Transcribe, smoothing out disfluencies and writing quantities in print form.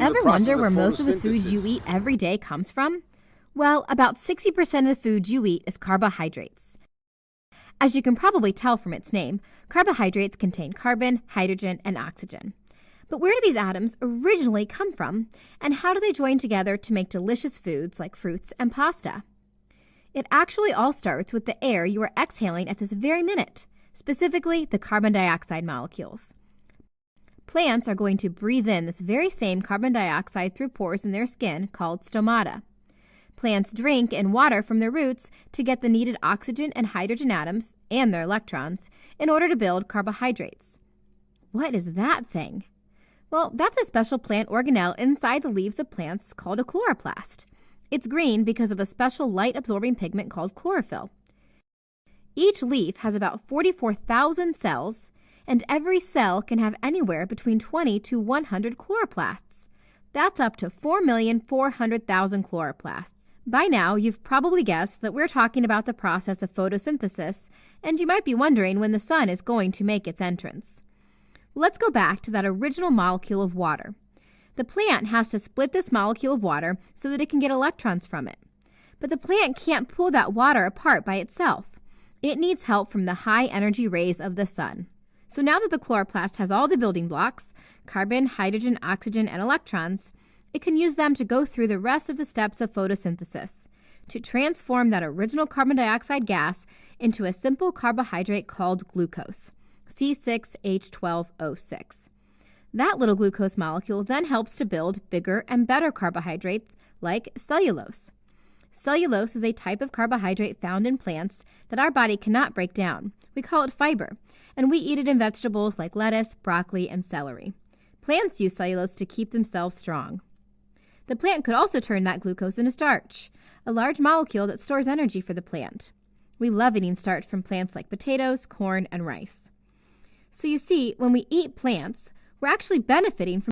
Ever wonder where most of the food you eat every day comes from? Well, about 60% of the food you eat is carbohydrates. As you can probably tell from its name, carbohydrates contain carbon, hydrogen, and oxygen. But where do these atoms originally come from, and how do they join together to make delicious foods like fruits and pasta? It actually all starts with the air you are exhaling at this very minute, specifically the carbon dioxide molecules. Plants are going to breathe in this very same carbon dioxide through pores in their skin called stomata. Plants drink in water from their roots to get the needed oxygen and hydrogen atoms and their electrons in order to build carbohydrates. What is that thing? Well, that's a special plant organelle inside the leaves of plants called a chloroplast. It's green because of a special light-absorbing pigment called chlorophyll. Each leaf has about 44,000 cells, and every cell can have anywhere between 20 to 100 chloroplasts. That's up to 4,400,000 chloroplasts. By now, you've probably guessed that we're talking about the process of photosynthesis, and you might be wondering when the sun is going to make its entrance. Let's go back to that original molecule of water. The plant has to split this molecule of water so that it can get electrons from it. But the plant can't pull that water apart by itself. It needs help from the high-energy rays of the sun. So now that the chloroplast has all the building blocks, carbon, hydrogen, oxygen, and electrons, it can use them to go through the rest of the steps of photosynthesis to transform that original carbon dioxide gas into a simple carbohydrate called glucose, C6H12O6. That little glucose molecule then helps to build bigger and better carbohydrates like cellulose. Cellulose is a type of carbohydrate found in plants that our body cannot break down. We call it fiber, and we eat it in vegetables like lettuce, broccoli, and celery. Plants use cellulose to keep themselves strong. The plant could also turn that glucose into starch, a large molecule that stores energy for the plant. We love eating starch from plants like potatoes, corn, and rice. So you see, when we eat plants, we're actually benefiting from